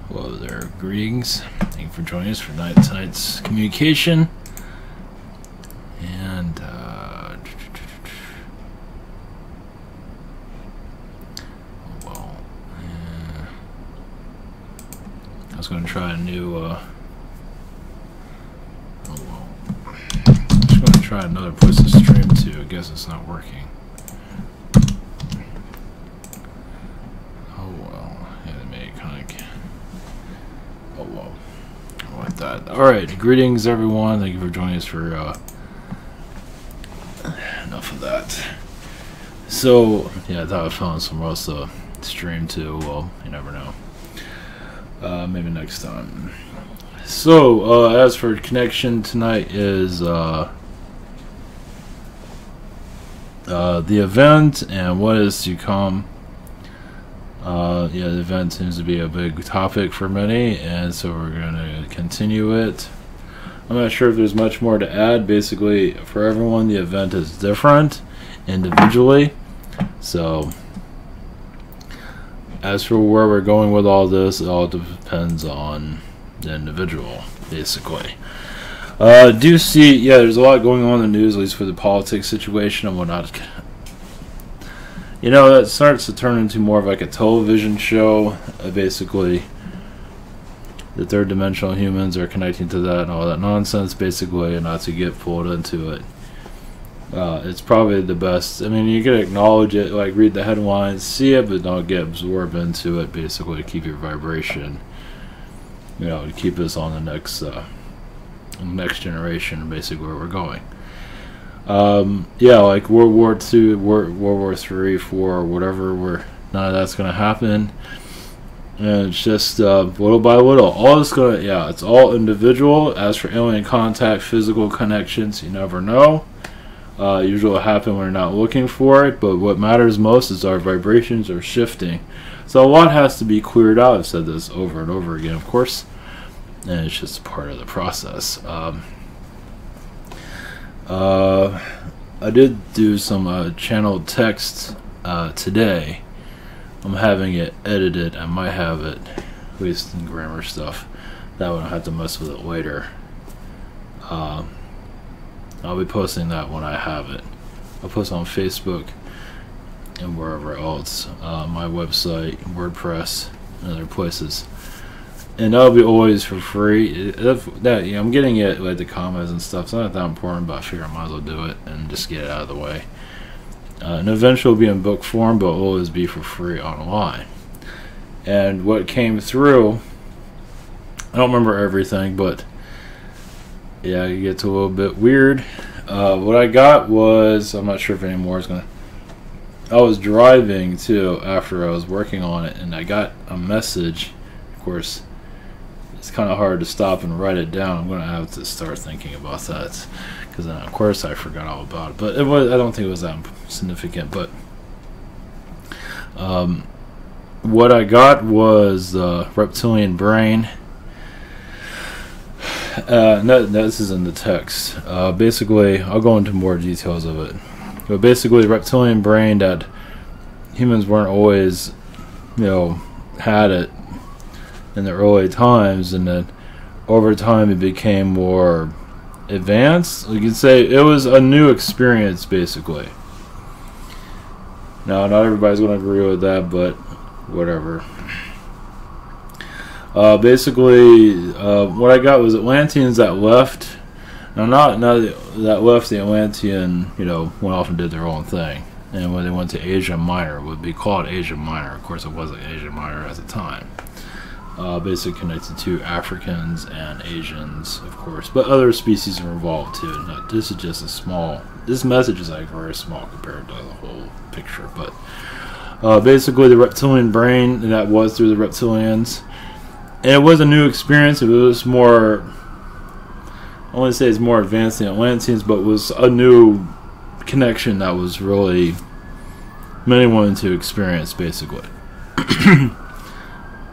Hello there, greetings. Thank you for joining us for tonight's communication. And I was going to try a new. I'm just going to try another place to stream to. I guess it's not working. Alright, greetings everyone. Thank you for joining us for enough of that. So, yeah, I thought I found somewhere else to stream to. Well, you never know. Maybe next time. So, as for connection tonight is the event and what is to come. Yeah, the event seems to be a big topic for many, and so we're going to continue it. I'm not sure if there's much more to add. Basically, for everyone, the event is different individually. So, as for where we're going with all this, it all depends on the individual, basically. Do see, yeah, there's a lot going on in the news, at least for the politics situation and whatnot. You know, that starts to turn into more of like a television show. Basically, the third dimensional humans are connecting to that and all that nonsense, basically, and not to get pulled into it. It's probably the best. I mean, you can acknowledge it, like read the headlines, see it, but don't get absorbed into it, basically, to keep your vibration, you know, to keep us on the next generation, basically, where we're going. Yeah, like World War II, World War III, IV, whatever, where none of that's going to happen. And it's just little by little. All is going to, yeah, it's all individual. As for alien contact, physical connections, you never know. Usually will happen when you're not looking for it, but what matters most is our vibrations are shifting. So a lot has to be cleared out. I've said this over and over again, of course, and it's just part of the process. I did do some channeled text today. I'm having it edited. I might have it, at least in grammar stuff. That one I'll have to mess with it later. I'll be posting that when I have it. I'll post on Facebook and wherever else. My website, WordPress, and other places. And that'll be always for free. Yeah, I'm getting it, like the comments and stuff. It's not that important, but I figure I might as well do it and just get it out of the way. And eventually it'll be in book form, but it'll always be for free online. And what came through, I don't remember everything, but yeah, it gets a little bit weird. What I got was, I'm not sure if any more is gonna. I was driving too after I was working on it, and I got a message. Of course, it's kind of hard to stop and write it down. I'm going to have to start thinking about that, because then of course I forgot all about it. But it was, I don't think it was that significant. But what I got was reptilian brain. This is in the text. Basically, I'll go into more details of it. But basically, reptilian brain, that humans weren't always, you know, had it in the early times, and then over time it became more advanced. You could say it was a new experience, basically. Now, not everybody's going to agree with that, but whatever. Basically, what I got was Atlanteans that left. Now, not that left the Atlantean, you know, went off and did their own thing. And when they went to Asia Minor, it would be called Asia Minor. Of course, it wasn't Asia Minor at the time. Basically connected to Africans and Asians, of course, but other species are involved too. Now, this is just a small. This message is like very small compared to the whole picture, but basically the reptilian brain, that was through the reptilians, and it was a new experience. It was more. I want to say it's more advanced than Atlanteans, but it was a new connection that was really many wanted to experience, basically.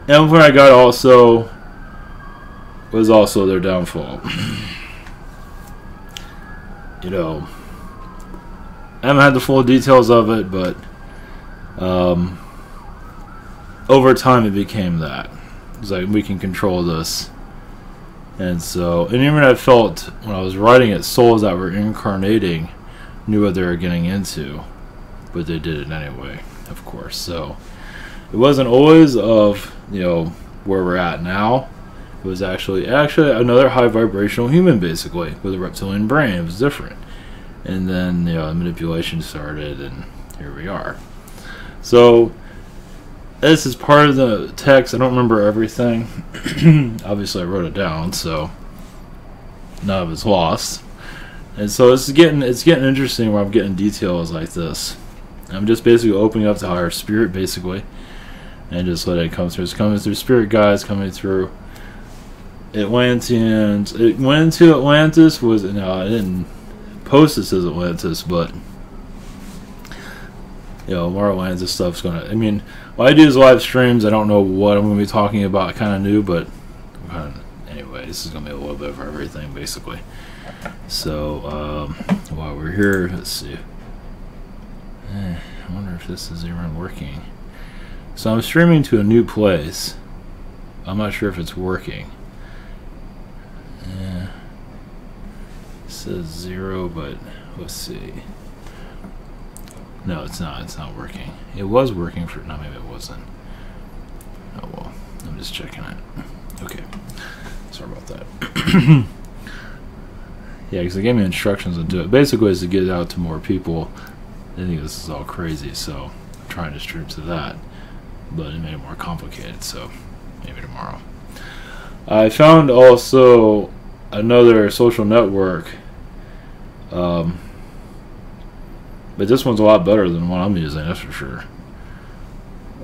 And what I got also was also their downfall. You know, I haven't had the full details of it, but over time it became that. It's like, we can control this. And so, and even I felt when I was writing it, souls that were incarnating knew what they were getting into, but they did it anyway, of course. So it wasn't always of, you know, where we're at now. It was actually another high vibrational human, basically, with a reptilian brain. It was different. And then, you know, manipulation started, and here we are. So this is part of the text. I don't remember everything. Obviously, I wrote it down, so none of it's lost. And so it's getting interesting where I'm getting details like this. I'm just basically opening up to higher spirit, basically, and just letting it come through. It's coming through spirit guides, coming through Atlanteans. It went into Atlantis. I didn't post this as Atlantis, but you know, more Atlantis stuff's gonna. I mean, when I do these live streams, I don't know what I'm gonna be talking about. I kind of knew, but anyway, this is gonna be a little bit of everything, basically. So while we're here, let's see. I wonder if this is even working. So I'm streaming to a new place. I'm not sure if it's working. It says 0, but let's see. No, it's not. It's not working. It was working for... No, maybe it wasn't. Oh, well. I'm just checking it. Okay. Sorry about that. Yeah, because they gave me instructions to do it. Basically, it's to get it out to more people. I think this is all crazy, so I'm trying to stream to that. But it made it more complicated, so maybe tomorrow. I found also another social network. But this one's a lot better than what I'm using, that's for sure.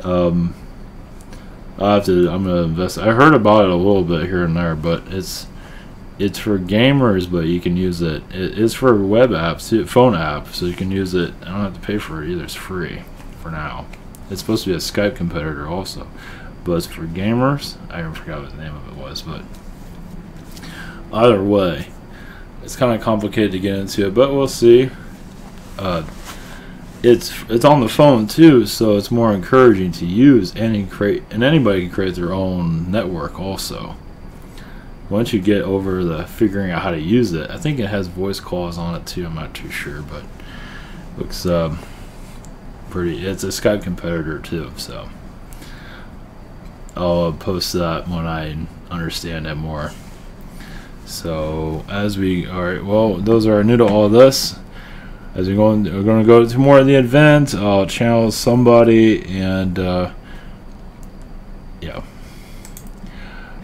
I'm gonna invest. I heard about it a little bit here and there, but it's for gamers, but you can use it. It's for web apps, too, phone app, so you can use it. I don't have to pay for it either. It's free for now. It's supposed to be a Skype competitor also, but it's for gamers. I forgot what the name of it was, but either way, it's kind of complicated to get into it, but we'll see. It's on the phone too, so it's more encouraging to use, and anybody can create their own network also. Once you get over the figuring out how to use it, I think it has voice calls on it too. I'm not too sure, but looks pretty. It's a Skype competitor too, so I'll post that when I understand it more. So alright, well, those are new to all this. As we're going to go to more of the event, I'll channel somebody, and yeah.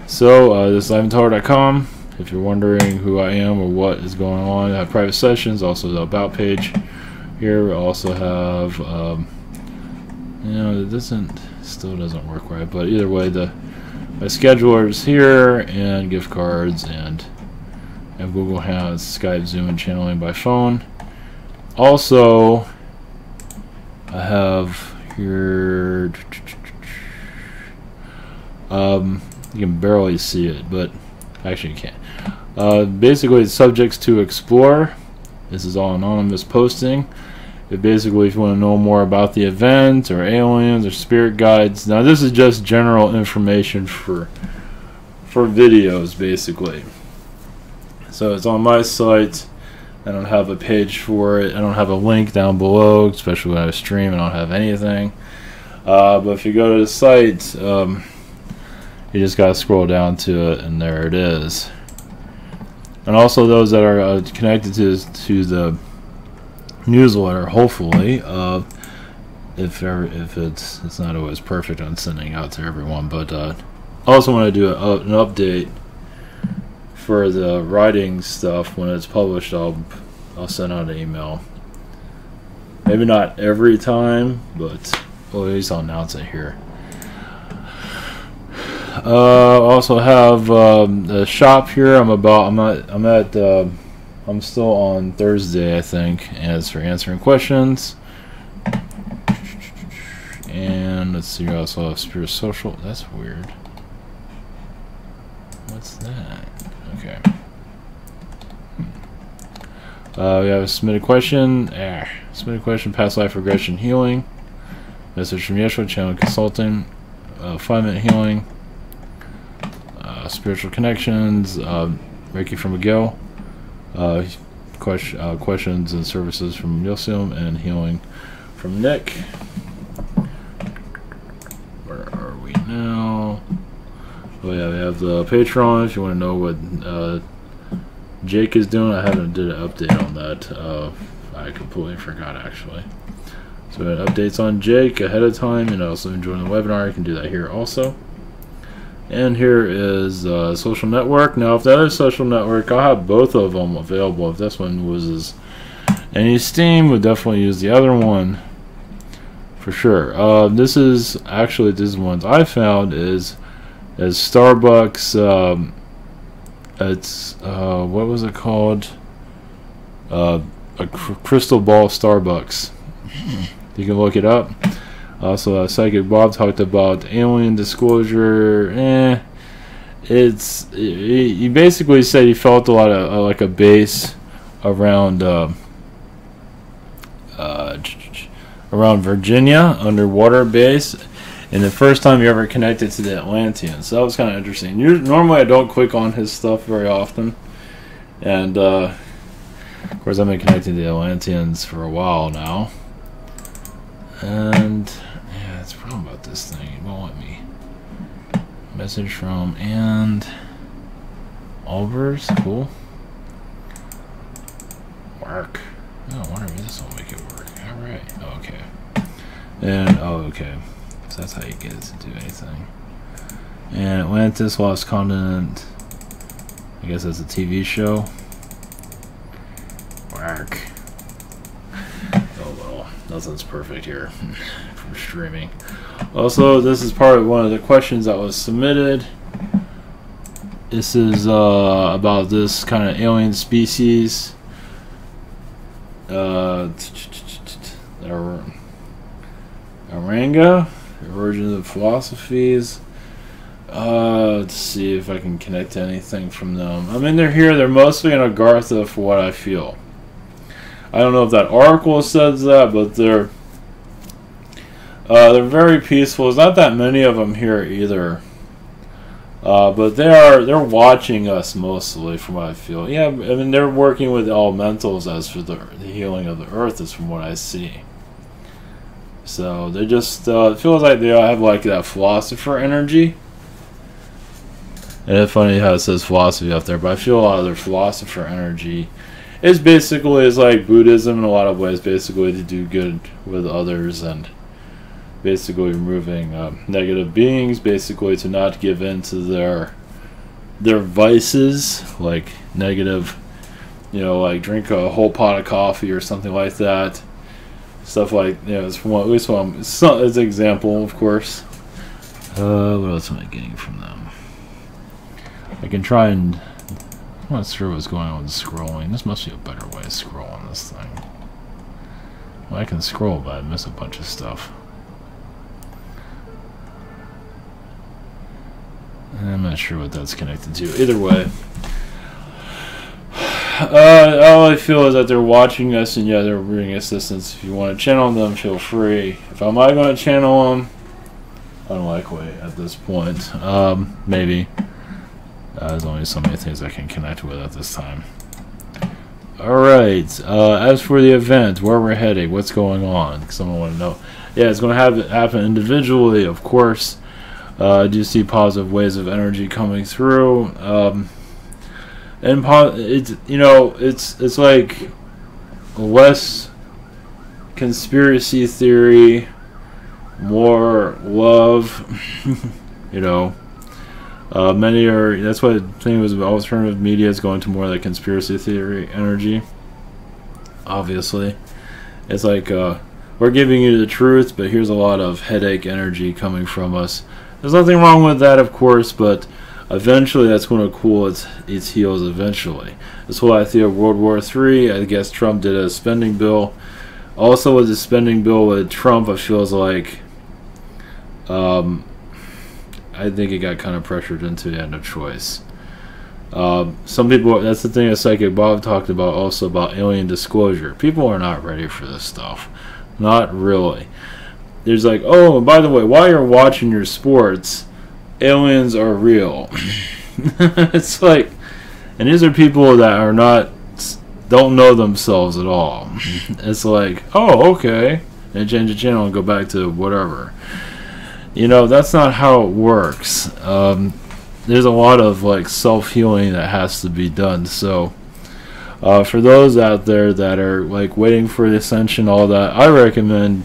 So this is liveandtower.com. If you're wondering who I am or what is going on, I have private sessions. Also the about page here. We also have it still doesn't work right, but either way, my scheduler is here, and gift cards, and Google has Skype, Zoom, and channeling by phone. Also, I have here, you can barely see it, but actually you can't. Basically, it's subjects to explore. This is all anonymous posting. Basically, if you want to know more about the event, or aliens, or spirit guides. Now, this is just general information for videos, basically. So it's on my site. I don't have a page for it. I don't have a link down below, especially when I stream. I don't have anything. But if you go to the site, you just gotta scroll down to it, and there it is. And also those that are connected to the newsletter, hopefully, if it's not always perfect on sending out to everyone, but I also want to do an update for the writing stuff. When it's published, I'll send out an email. Maybe not every time, but at least I'll announce it here. Also have the shop here. I'm still on Thursday, I think, and it's for answering questions. And let's see, we also have Spirit Social. That's weird. What's that? Okay. We have a submitted question. Submitted question, past life regression healing. Message from Yeshua, channel consulting. 5-minute healing. spiritual connections. Reiki from Miguel. Questions and services from Yosium, and healing from Nick. Where are we now? Oh yeah, we have the Patreon. If you want to know what Jake is doing, I haven't did an update on that. I completely forgot actually. So we had updates on Jake ahead of time, and also join the webinar. You can do that here also. And here is social network. Now, if the other social network, I'll have both of them available. If this one uses any Steam, would definitely use the other one for sure. This is actually these ones I found is Starbucks. It's what was it called? A crystal ball Starbucks. You can look it up. Also, Psychic Bob talked about alien disclosure. He basically said he felt a lot of like a base around around Virginia, underwater base, and the first time you ever connected to the Atlantian. So that was kind of interesting. Normally I don't click on his stuff very often, and of course I've been connecting to the Atlanteans for a while now. And yeah, that's the problem about this thing. It won't let me. Message from and Albers, cool. Work. Oh, I wonder if this will make it work. Alright. Oh, okay. And okay. So that's how you get it to do anything. And Atlantis Lost Continent. I guess that's a TV show. Work. Oh well, nothing's perfect here for streaming. Also, this is part of one of the questions that was submitted. This is about this kind of alien species. Aranga, the origin of philosophies. Let's see if I can connect to anything from them. I mean, they're here. They're mostly in Agartha, for what I feel. I don't know if that article says that, but they're very peaceful. There's not that many of them here either. But they're watching us mostly, from what I feel. Yeah, I mean, they're working with elementals as for the healing of the earth, is from what I see. So they just it feels like they have like that philosopher energy. And it's funny how it says philosophy up there, but I feel a lot of their philosopher energy is basically like Buddhism in a lot of ways, basically to do good with others and basically removing negative beings, basically to not give in to their vices, like negative, you know, like drink a whole pot of coffee or something like that. Stuff like, you know, it's from at least one. It's an example, of course. What else am I getting from them? I can try and. I'm not sure what's going on with scrolling. This must be a better way of scrolling this thing. Well, I can scroll, but I miss a bunch of stuff. I'm not sure what that's connected to. Either way. All I feel is that they're watching us, and yeah, they're bringing assistance. If you want to channel them, feel free. If I'm not going to channel them, unlikely at this point. Maybe. There's only so many things I can connect with at this time. Alright, as for the event, where we're heading, what's going on? Someone want to know. Yeah, it's going to happen individually, of course. I do see positive waves of energy coming through. And it's, you know, it's like less conspiracy theory, more love. You know, many are. That's why the thing was alternative media is going to more like conspiracy theory energy. Obviously, it's like we're giving you the truth, but here's a lot of headache energy coming from us. There's nothing wrong with that, of course, but eventually that's going to cool its heels eventually. This whole idea of World War III, I guess Trump did a spending bill. Also with the spending bill with Trump, it feels like I think it got kind of pressured into the end of choice. Some people, that's the thing that Psychic Bob talked about also, about alien disclosure. People are not ready for this stuff. Not really. There's like, oh, and by the way, while you're watching your sports, aliens are real. It's like, and these are people that are don't know themselves at all. It's like, oh, okay, and change the channel and go back to whatever. That's not how it works. There's a lot of like self-healing that has to be done. So for those out there that are like waiting for the ascension, all that, I recommend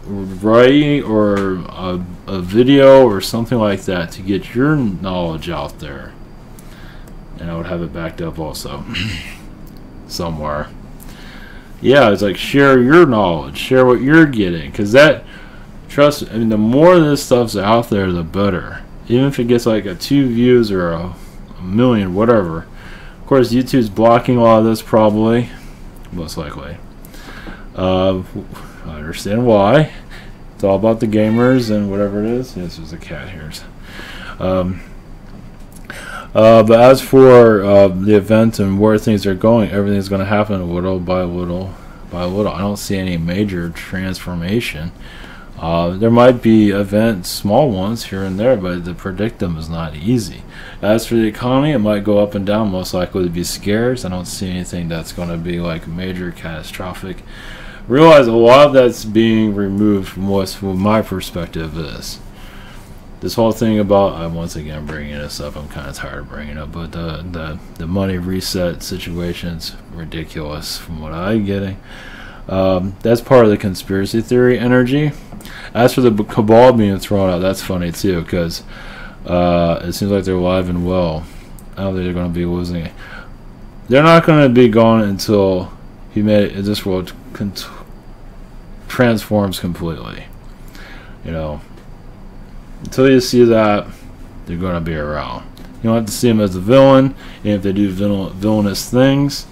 writing or a video or something like that to get your knowledge out there. And I would have it backed up also somewhere. Yeah, it's like share your knowledge, share what you're getting, because trust me, the more this stuff's out there, the better. Even if it gets like 2 views or a million, whatever. Of course, YouTube's blocking a lot of this probably, most likely. I understand why. It's all about the gamers and whatever it is. Yes, there's a cat here. But as for the event and where things are going, everything's going to happen little by little by little. I don't see any major transformation. There might be events, small ones here and there, but to predict them is not easy. As for the economy, it might go up and down, most likely to be scarce. I don't see anything that's going to be like major catastrophic. Realize a lot of that's being removed from what my perspective is. This whole thing about, I'm once again bringing this up, I'm kind of tired of bringing it up, but the money reset situation's ridiculous from what I'm getting. That's part of the conspiracy theory energy. As for the cabal being thrown out, that's funny too, because it seems like they're alive and well. I don't think they're going to be losing it. They're not going to be gone until this world transforms completely. Until you see that, they're going to be around. You don't have to see them as a villain, and if they do villainous things.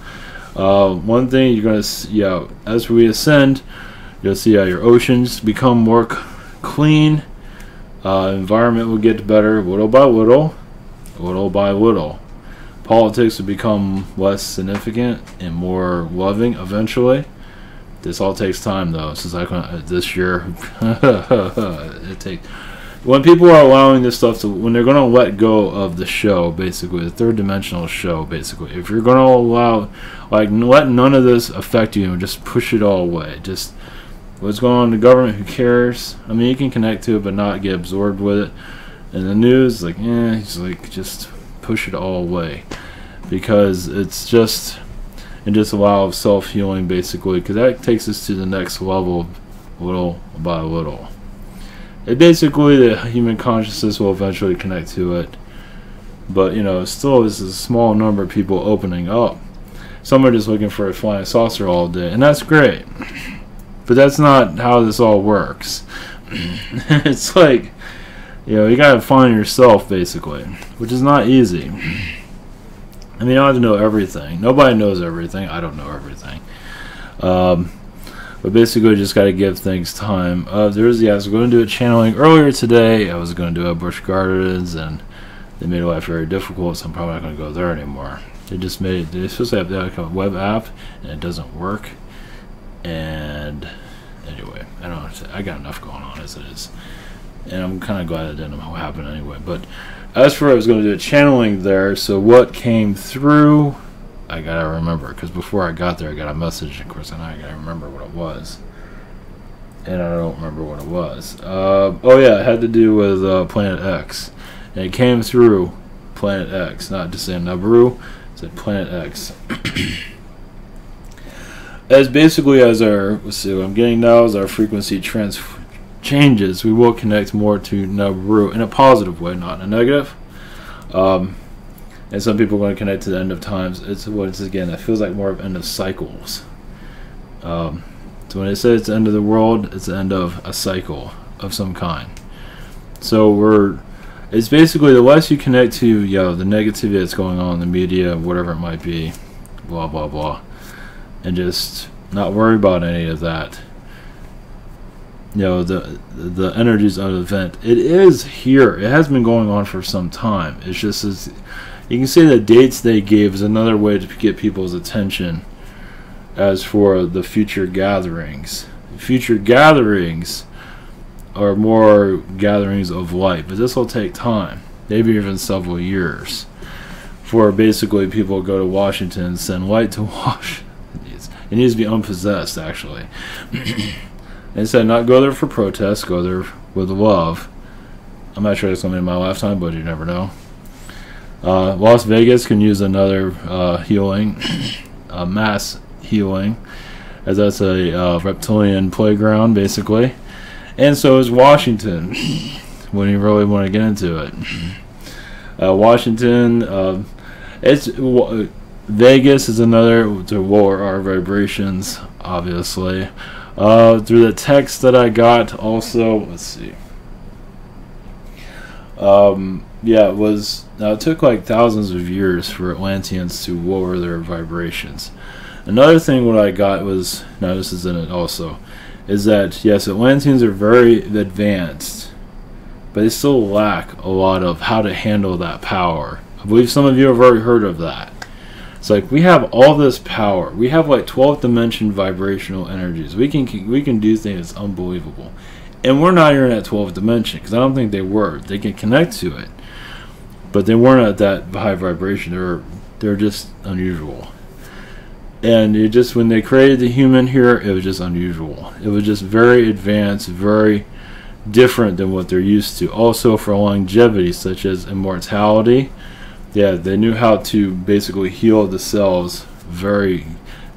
One thing you're going to see, as we ascend, you'll see how your oceans become more clean. Environment will get better little by little, little by little. Politics will become less significant and more loving eventually. This all takes time, though. Since this year, it takes. When people are allowing this stuff when they're going to let go of the show, basically, the third dimensional show, basically, if you're going to allow, let none of this affect you and just push it all away. Just what's going on in the government, who cares? I mean, you can connect to it, but not get absorbed with it. And the news, just push it all away. Because it's just, and just allow self-healing, basically, because that takes us to the next level, little by little. Basically, the human consciousness will eventually connect to it, but still, this is a small number of people opening up. Some are just looking for a flying saucer all day, and that's great, but that's not how this all works. It's like, you gotta find yourself, basically, which is not easy. I mean, you don't have to know everything. Nobody knows everything. I don't know everything. But basically, just got to give things time. I was going to do a channeling earlier today. I was going to do a Busch Gardens, and they made life very difficult, so I'm probably not going to go there anymore. They're supposed to have like a web app, and it doesn't work. And anyway, I got enough going on as it is. And I'm kind of glad it didn't happen anyway. But as for I was going to do a channeling there, so what came through, I gotta remember, because before I got there I got a message, of course, and I gotta remember what it was, and I don't remember what it was. Oh yeah, it had to do with Planet X, and it came through Planet X, not just saying Nabaru, it said Planet X. As basically as what I'm getting now as our frequency changes, we will connect more to Nabaru in a positive way, not in a negative. And some people are going to connect to the end of times. Again, it feels like more of end of cycles. So when they say it's the end of the world, it's the end of a cycle of some kind. So it's basically the less you connect to the negativity that's going on in the media, whatever it might be, blah blah blah, and just not worry about any of that. The energies of the event. It is here. It has been going on for some time. It's just you can say the dates they gave is another way to get people's attention. As for the future gatherings, are more gatherings of light, but this will take time. maybe even several years, for basically people to go to Washington and send light to Washington. It needs to be unpossessed, actually. They said not go there for protest, go there with love. I'm not sure it's going to be in my lifetime, but you never know. Las Vegas can use another healing, mass healing, as that's a reptilian playground, basically. And so is Washington, when you really want to get into it. Washington, Vegas is another to lower our vibrations, obviously. Through the text that I got, also, let's see. Yeah, it took like thousands of years for Atlanteans to lower their vibrations. Another thing what I got was, now this is in it also, is that yes, Atlanteans are very advanced, but they still lack a lot of how to handle that power. I believe some of you have already heard of that. It's like we have all this power. We have like 12th dimension vibrational energies. We can do things that's unbelievable. And we're not even at 12th dimension, because I don't think they were. They can connect to it, but they weren't at that high vibration. They're just unusual. And it just, when they created the human here, it was just unusual. It was just very advanced, very different than what they're used to. Also for longevity, such as immortality. Yeah, they knew how to basically heal the cells.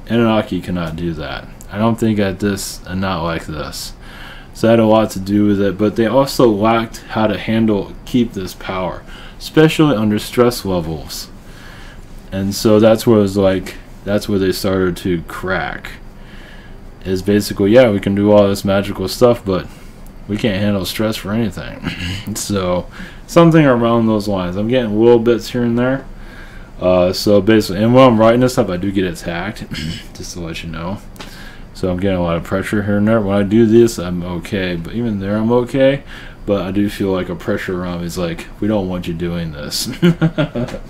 Anunnaki cannot do that. I don't think at this, and not like this. So that had a lot to do with it, but they also lacked how to keep this power, especially under stress levels. And so that's where it was like, that's where they started to crack. Is basically, yeah, we can do all this magical stuff, but we can't handle stress for anything. So something around those lines. I'm getting little bits here and there. So basically, and while I'm writing this up, I do get attacked, just to let you know. So I'm getting a lot of pressure here and there. When I do this, I'm okay. But even there, I'm okay. But I do feel like a pressure around me is like, we don't want you doing this. I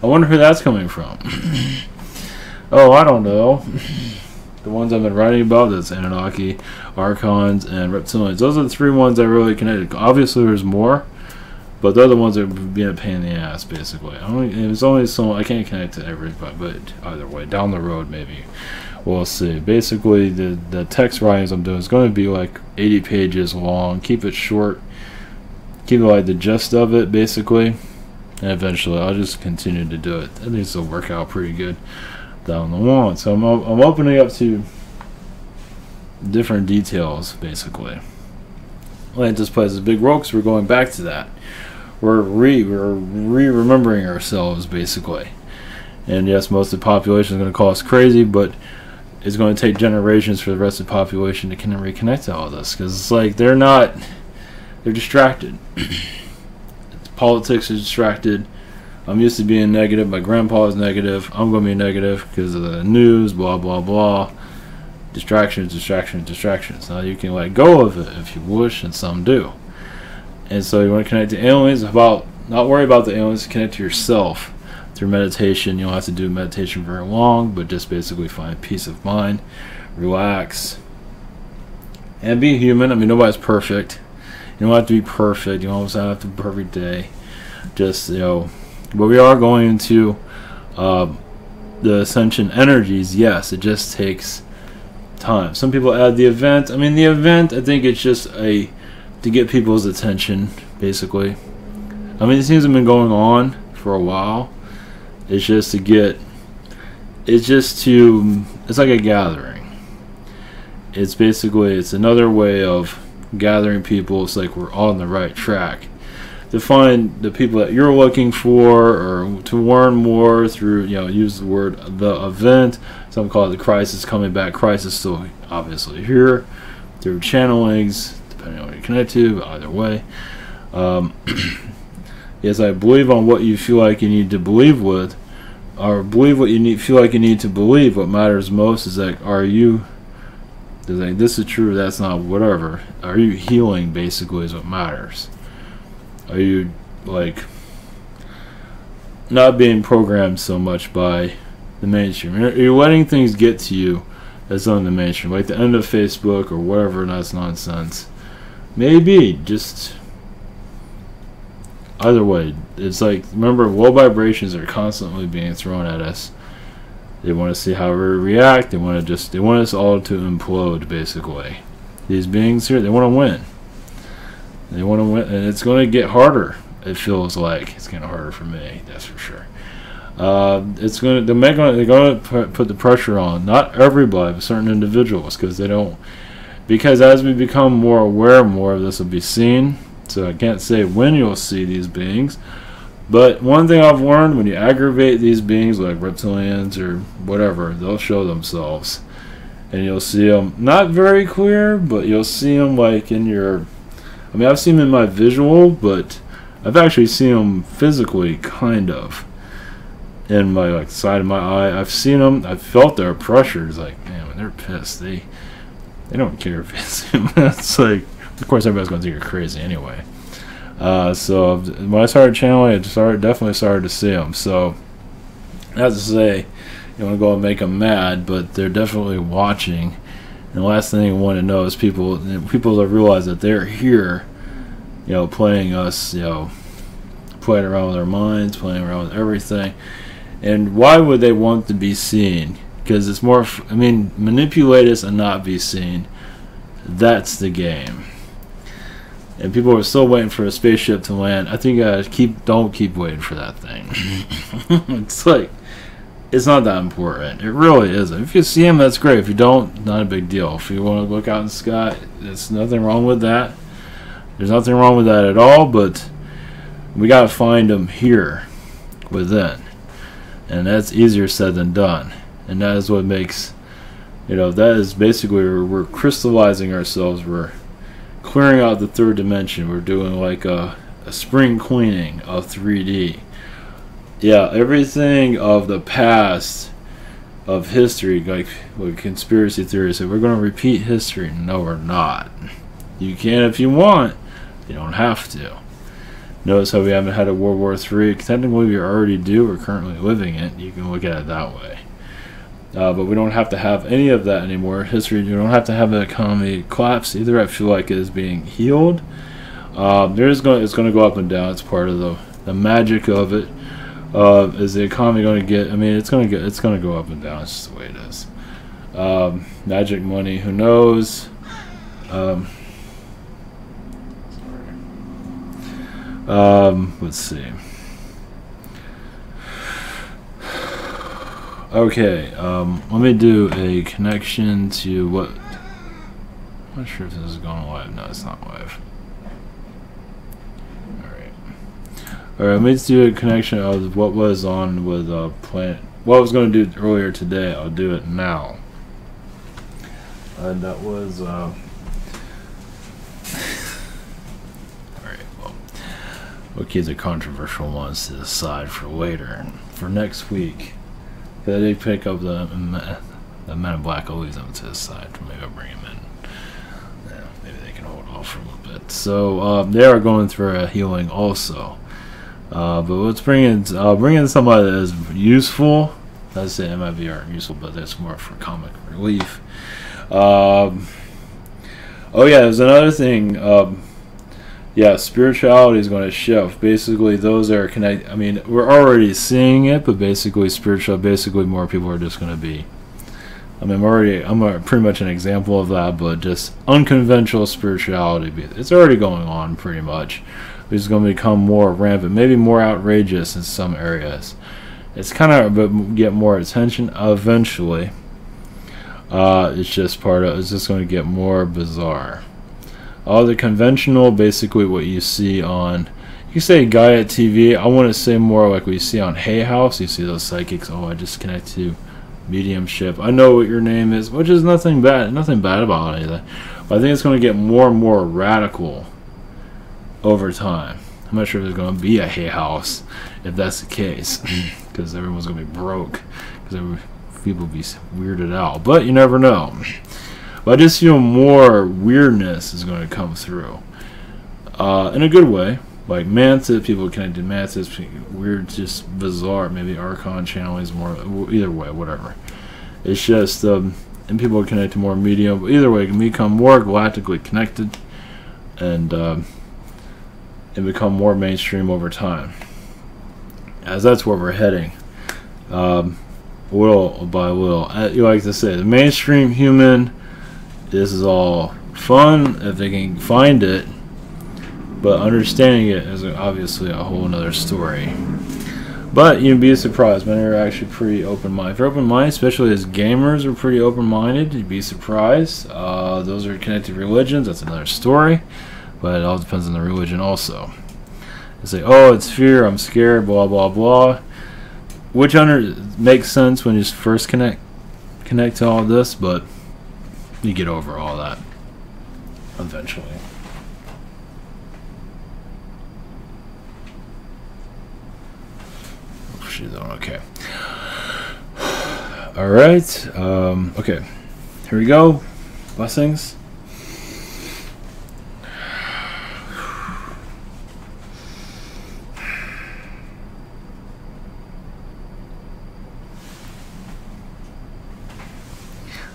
wonder who that's coming from. Oh, I don't know. The ones I've been writing about, that's Anunnaki, Archons, and Reptilians. Those are the three ones I really connected. Obviously, there's more. But they're the ones that are being a pain in the ass, basically. It's only so I can't connect to everybody, but either way, down the road, maybe. We'll see. Basically, the text writings I'm doing is going to be like 80 pages long. Keep it short. Keep it like the gist of it, basically. And eventually, I'll just continue to do it. I think this will work out pretty good down the line. So I'm opening up to different details, basically. Atlantis plays a big role because we're going back to that. We're remembering ourselves, basically. And yes, most of the population is going to call us crazy, but it's going to take generations for the rest of the population to reconnect to all this, because it's like they're distracted. Politics is distracted. I'm used to being negative. My grandpa is negative. I'm going to be negative because of the news, blah, blah, blah. Distractions, distractions, distractions. Now you can let go of it if you wish, and some do. And so you want to connect to aliens, not worry about the aliens, connect to yourself through meditation. You don't have to do meditation very long, but just basically find peace of mind, relax, and be human. I mean, nobody's perfect. You don't have to be perfect. You don't have to be perfect day. Just, but we are going into the ascension energies. Yes, it just takes time. Some people add the event. I mean, the event, I think it's just to get people's attention, basically. I mean, these things have been going on for a while. It's just it's like a gathering. It's another way of gathering people. It's like we're on the right track. To find the people that you're looking for, or to learn more through, use the word the event. Some call it the crisis coming back. Crisis still obviously here through channelings, depending on what you connect to. Either way, yes, I believe on what you feel like you need to believe with, or believe what you feel like you need to believe. What matters most is like, this is true, that's not, whatever. Are you healing? Basically, is what matters. Are you not being programmed so much by the mainstream? You're letting things get to you that's on the mainstream, like the end of Facebook or whatever. That's nonsense. Maybe just either way, it's like, remember, low vibrations are constantly being thrown at us. They want to see how we react. They want us all to implode, basically. These beings here, they want to win. They want to win, and it's going to get harder. It feels like it's getting harder for me. That's for sure. It's going to they're going to put the pressure on, not everybody, but certain individuals, because as we become more aware, more of this will be seen. So I can't say when you'll see these beings. But one thing I've learned, when you aggravate these beings like reptilians or whatever, they'll show themselves. And you'll see them, not very clear, but you'll see them like in your... I mean, I've seen them in my visual, but I've actually seen them physically, kind of. In my like side of my eye. I've seen them, I've felt their pressure. It's like, man, when they're pissed, they don't care if it's them. It's like, of course, everybody's going to think you're crazy anyway. So when I started channeling, I definitely started to see them. So, as to say, you want to go and make them mad, but they're definitely watching. And the last thing you want to know is people that realize that they're here, playing us, playing around with our minds, playing around with everything. And why would they want to be seen? Because it's more, manipulate us and not be seen. That's the game. And people are still waiting for a spaceship to land. I think don't keep waiting for that thing. It's like, it's not that important. It really isn't. If you see them, that's great. If you don't, not a big deal. If you want to look out in the sky, there's nothing wrong with that. There's nothing wrong with that at all, but we got to find them here within. And that's easier said than done. And that is what makes, that is basically we're crystallizing ourselves. We're clearing out the third dimension. We're doing like a spring cleaning of 3D. Yeah, everything of the past, of history, like conspiracy theories, say we're going to repeat history. No, we're not. You can if you want. You don't have to. Notice how we haven't had a World War III. Technically, we already do. We're currently living it. You can look at it that way. But we don't have to have any of that anymore. History, you don't have to have the economy collapse either. I feel like it is being healed. It's going to go up and down. It's part of the magic of it. Is the economy going to get? It's going to go up and down. It's just the way it is. Magic money. Who knows? Let's see. Okay, let me do a connection to what... I'm not sure if this is going live. No, it's not live. Alright, let me do a connection of what was on with Planet... What I was going to do earlier today, I'll do it now. And that was... Alright, well... We'll keep the controversial ones to the side for later. For next week... They pick up the Men in Black. I'll leave them to the side. Maybe I'll bring them in. Yeah, maybe they can hold off for a little bit. So they are going through a healing also. But let's bring in somebody that is useful. I'd say MIB aren't useful, but that's more for comic relief. Oh yeah, there's another thing. Yeah, spirituality is going to shift. Basically, those that are connected. We're already seeing it, but basically, more people are just going to be. I'm pretty much an example of that, but just unconventional spirituality. It's already going on pretty much. It's going to become more rampant, maybe more outrageous in some areas. It's kind of get more attention eventually. It's just going to get more bizarre. All the conventional, basically what you see on, you say Gaia TV, I want to say more like what you see on Hay House. You see those psychics, I just connect to mediumship. I know what your name is, which is nothing bad about any of that. But I think it's going to get more and more radical over time. I'm not sure if there's going to be a Hay House if that's the case, because everyone's going to be broke, because people will be weirded out. But you never know. But I just feel more weirdness is going to come through. In a good way. Like mantis, people connect to mantis, weird, just bizarre, maybe Archon channeling is more, either way, whatever. It's just, and people connect to more medium, but either way, it can become more galactically connected. And, and become more mainstream over time, as that's where we're heading, little by little. You like to say, the mainstream human, this is all fun if they can find it, but understanding it is obviously a whole nother story. But you'd be surprised. Many are actually pretty open-minded. If you're open-minded, especially as gamers are pretty open-minded, you'd be surprised. Those are connected to religions. That's another story. But it all depends on the religion also. They say, oh, it's fear, I'm scared, blah, blah, blah. Which makes sense when you first connect to all this, but you get over all that eventually. Okay. All right. Okay. Here we go. Blessings.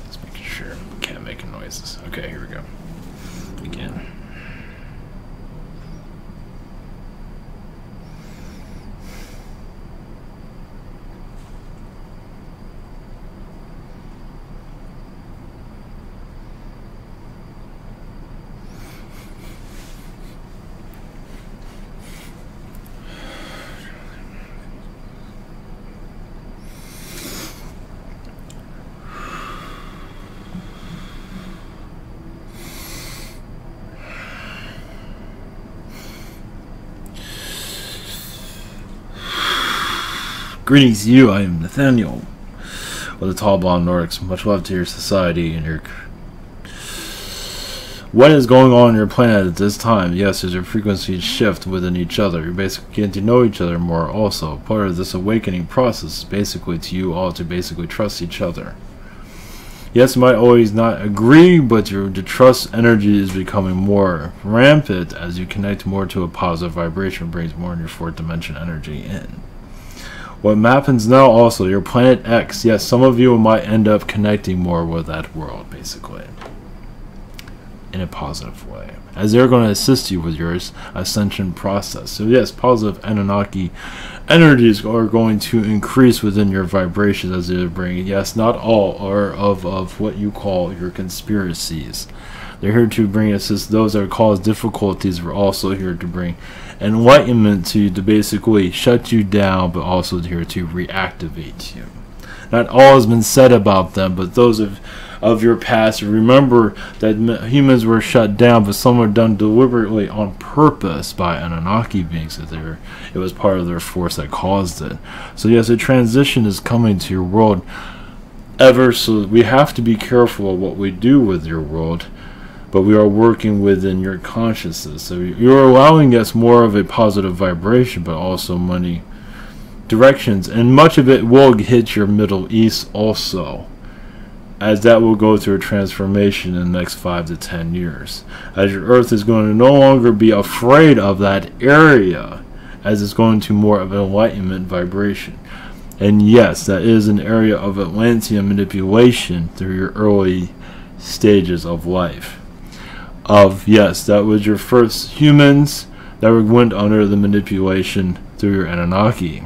Just making sure I can't make noises. Okay. Here we go. Begin. Greetings to you, I am Nathaniel with the Tall Blonde Nordics. Much love to your society and your... What is going on your planet at this time? Yes, there's a frequency shift within each other. You're basically getting to know each other more also. Part of this awakening process is basically to you all to basically trust each other. Yes, you might always not agree, but the trust energy is becoming more rampant as you connect more to a positive vibration, brings more in your fourth dimension energy in. What happens now also, your planet X, yes, some of you might end up connecting more with that world, basically, in a positive way, as they're going to assist you with your ascension process. So yes, positive Anunnaki energies are going to increase within your vibrations as they bring, yes, not all are of what you call your conspiracies. They're here to bring assist those that cause difficulties. We're also here to bring enlightenment to you, to basically shut you down, but also here to reactivate you. Not all has been said about them, but those of your past, remember that humans were shut down, but some were done deliberately on purpose by Anunnaki beings. That it was part of their force that caused it. So yes, a transition is coming to your world. So we have to be careful of what we do with your world. But we are working within your consciousness. So you're allowing us more of a positive vibration, but also many directions. And much of it will hit your Middle East also, as that will go through a transformation in the next 5 to 10 years. As your Earth is going to no longer be afraid of that area, as it's going to more of an enlightenment vibration. And yes, that is an area of Atlantian manipulation through your early stages of life. Yes, that was your first humans that went under the manipulation through your Anunnaki.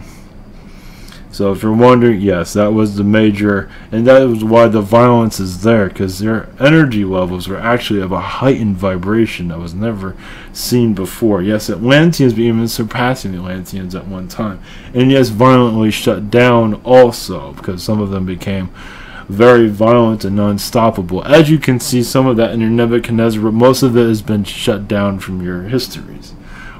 So if you're wondering, yes, that was the major, and that was why the violence is there, because their energy levels were actually of a heightened vibration that was never seen before. Yes, Atlanteans even surpassing the Atlanteans at one time, and yes, violently shut down also, because some of them became very violent and unstoppable. As you can see, some of that in your Nebuchadnezzar, but most of it has been shut down from your histories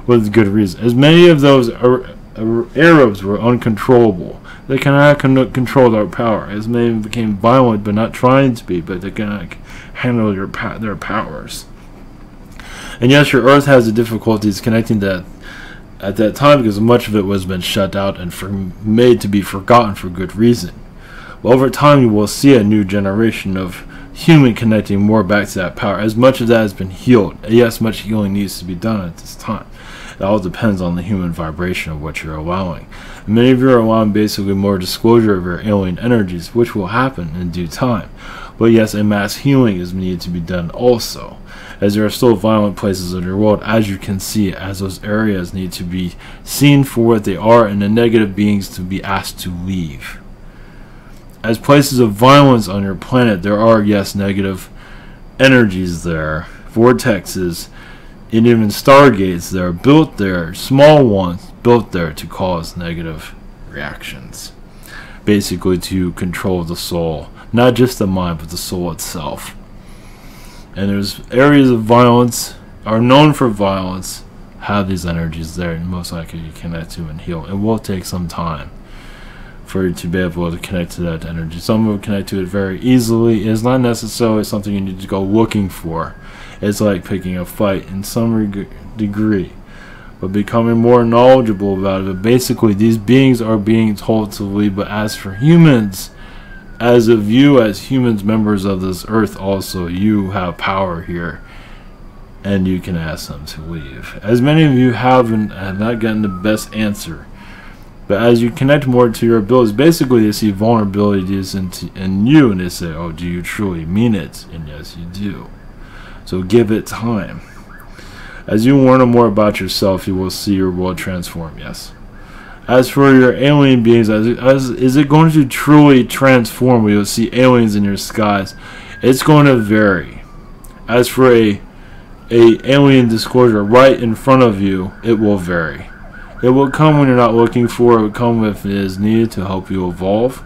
with good reason. As many of those Arabs were uncontrollable. They cannot control their power. As many became violent, but not trying to be, but they cannot handle their powers. And yes, your Earth has the difficulties connecting that at that time, because much of it was been shut out and made to be forgotten for good reason. Over time, you will see a new generation of human connecting more back to that power. As much of that has been healed, yes, much healing needs to be done at this time. It all depends on the human vibration of what you're allowing. Many of you are allowing basically more disclosure of your alien energies, which will happen in due time. But yes, a mass healing is needed to be done also, as there are still violent places in your world, as you can see, as those areas need to be seen for what they are and the negative beings to be asked to leave. As places of violence on your planet, there are, yes, negative energies there, vortexes, and even stargates that are built there, small ones built there to cause negative reactions. Basically to control the soul, not just the mind, but the soul itself. And there's areas of violence, are known for violence, have these energies there, and most likely you connect to and heal. It will take some time for you to be able to connect to that energy. Some will connect to it very easily. It's not necessarily something you need to go looking for. It's like picking a fight in some degree, but becoming more knowledgeable about it. But basically, these beings are being told to leave. But as for humans, as of you, as humans, members of this earth, also, you have power here, and you can ask them to leave. As many of you have not gotten the best answer. But as you connect more to your abilities, basically they see vulnerabilities in you, and they say, oh, do you truly mean it? And yes, you do. So give it time. As you learn more about yourself, you will see your world transform, yes. As for your alien beings, is it going to truly transform where you'll see aliens in your skies? It's going to vary. As for a alien disclosure right in front of you, it will vary. It will come when you're not looking for it. It will come if it is needed to help you evolve.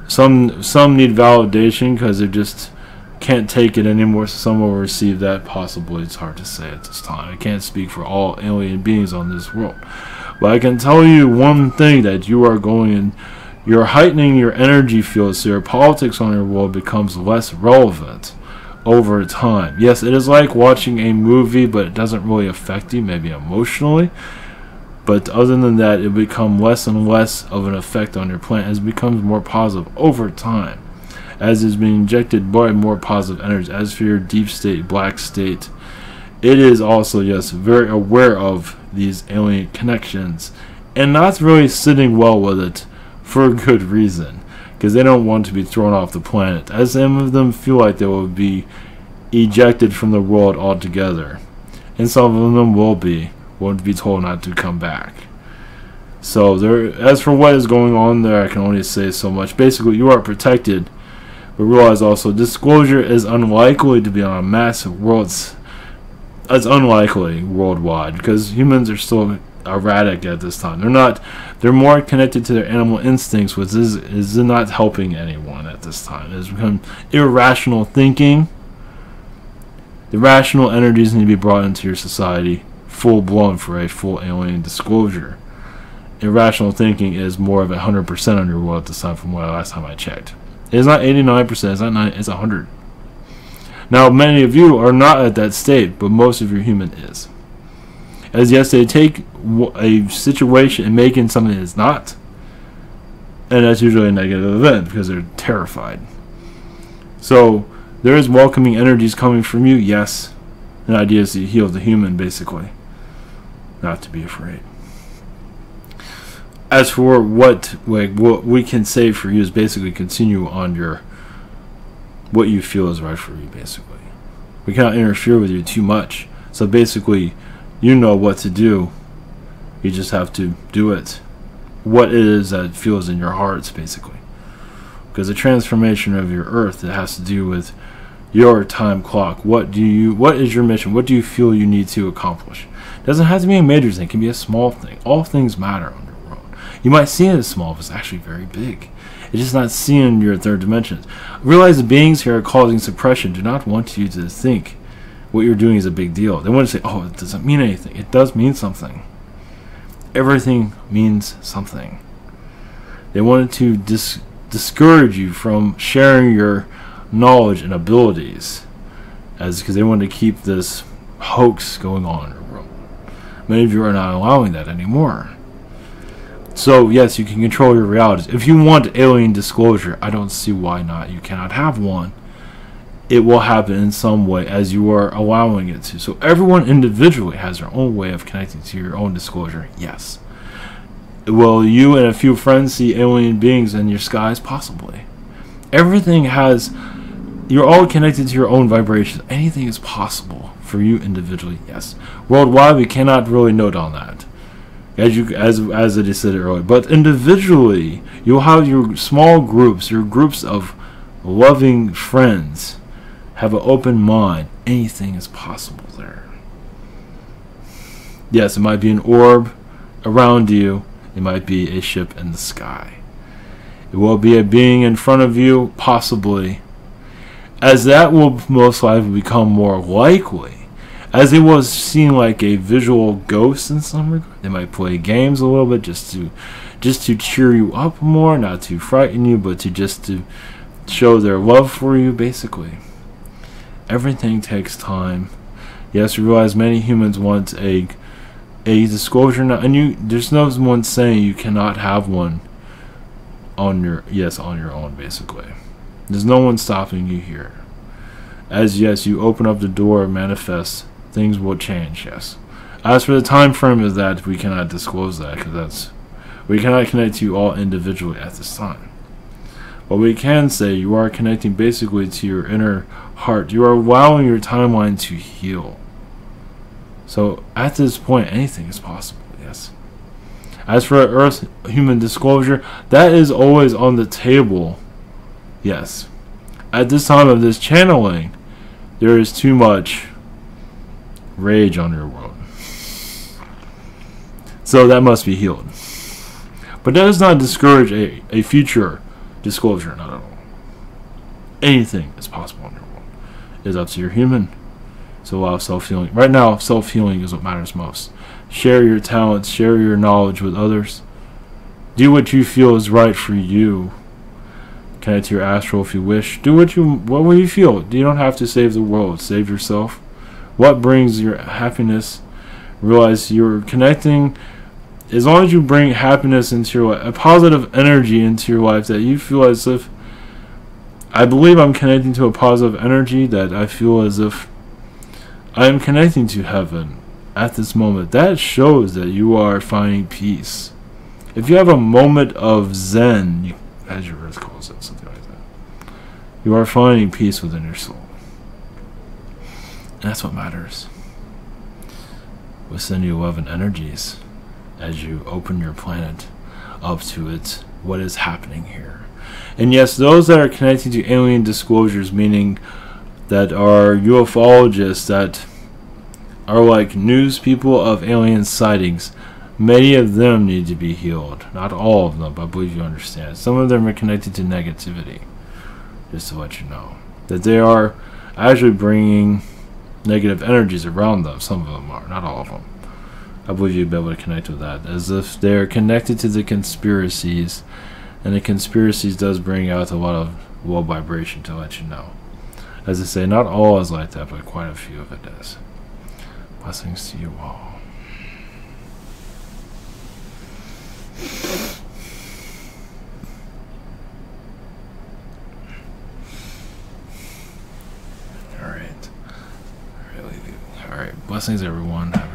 Some need validation because they just can't take it anymore. So some will receive that. Possibly, it's hard to say at this time. I can't speak for all alien beings on this world. But I can tell you one thing, that you are going in, you're heightening your energy field, so your politics on your world becomes less relevant over time. Yes, it is like watching a movie, but it doesn't really affect you, maybe emotionally. But other than that, it becomes less and less of an effect on your planet as it becomes more positive over time, as is being injected by more positive energy. As for your deep state, black state, it is also, yes, very aware of these alien connections and not really sitting well with it for a good reason, because they don't want to be thrown off the planet, as some of them feel like they will be ejected from the world altogether, and some of them will be told not to come back. So there, as for what is going on there, I can only say so much. Basically, you are protected, but realize also disclosure is unlikely to be on a massive world. It's unlikely worldwide because humans are still erratic at this time. They're more connected to their animal instincts, which is not helping anyone at this time. It's become irrational thinking. The rational energies need to be brought into your society full blown for a full alien disclosure. Irrational thinking is more of 100% on your world at this time from what last time I checked. It's not 89%, it's not 90%, it's 100%. Now, many of you are not at that state, but most of your human is. As yes, they take a situation and make it something that is not, and that's usually a negative event because they're terrified. So there is welcoming energies coming from you, yes. The idea is to heal the human, basically, not to be afraid. As for what we can say for you is basically continue on what you feel is right for you, basically. We cannot interfere with you too much. So basically, you know what to do. You just have to do it. What it is that feels in your hearts, basically. Because the transformation of your earth, it has to do with your time clock. What is your mission? What do you feel you need to accomplish? It doesn't have to be a major thing. It can be a small thing. All things matter on your world. You might see it as small, but it's actually very big. It's just not seen in your third dimensions. Realize the beings here are causing suppression. Do not want you to think what you're doing is a big deal. They want to say, oh, it doesn't mean anything. It does mean something. Everything means something. They wanted to discourage you from sharing your knowledge and abilities, because they want to keep this hoax going on in your world. Many of you are not allowing that anymore. So yes, you can control your realities. If you want alien disclosure, I don't see why not. You cannot have one it will happen in some way as you are allowing it to. So everyone individually has their own way of connecting to your own disclosure. Yes. Will you and a few friends see alien beings in your skies? Possibly. Everything has... You're all connected to your own vibrations. Anything is possible for you individually. Yes. Worldwide, we cannot really note on that, as it is said earlier. But individually, you'll have your small groups, your groups of loving friends. Have an open mind. Anything is possible there. Yes, it might be an orb around you. It might be a ship in the sky. It will be a being in front of you, possibly. As that will most likely become more likely. As it was seen like a visual ghost in some regard. They might play games a little bit just to cheer you up more, not to frighten you, but to show their love for you, basically. Everything takes time. Yes, you realize many humans want a disclosure, and there's no one saying you cannot have one on your own, basically. There's no one stopping you here. As yes, you open up the door, manifest, things will change. Yes. As for the time frame is that we cannot disclose that because we cannot connect to you all individually at this time. But we can say you are connecting basically to your inner heart. You are allowing your timeline to heal. So at this point, anything is possible. Yes. As for Earth human disclosure, that is always on the table. Yes. At this time of this channeling, there is too much rage on your world. So that must be healed. But that does not discourage a future disclosure, not at all. Anything is possible in your world. It is up to your human. So allow self-healing. Right now, self-healing is what matters most. Share your talents, share your knowledge with others. Do what you feel is right for you. Connect to your astral if you wish. Do what you feel. You don't have to save the world. Save yourself. What brings your happiness? Realize you're connecting. As long as you bring happiness into your life, a positive energy into your life that you feel as if, I believe I'm connecting to a positive energy that I feel as if I am connecting to heaven at this moment. That shows that you are finding peace. If you have a moment of Zen, as your earth calls it, something like that, you are finding peace within your soul. And that's what matters. We'll send you 11 energies as you open your planet up to it, what is happening here. And yes, those that are connecting to alien disclosures, meaning that are ufologists, that are like news people of alien sightings, many of them need to be healed. Not all of them, but I believe you understand. Some of them are connected to negativity, just to let you know. That they are actually bringing negative energies around them. Some of them are, not all of them. I believe you'd be able to connect with that, as if they're connected to the conspiracies, and the conspiracies does bring out a lot of low vibration, to let you know. As I say, not all is like that, but quite a few of it is. Blessings to you all. All right. Blessings, everyone. Have a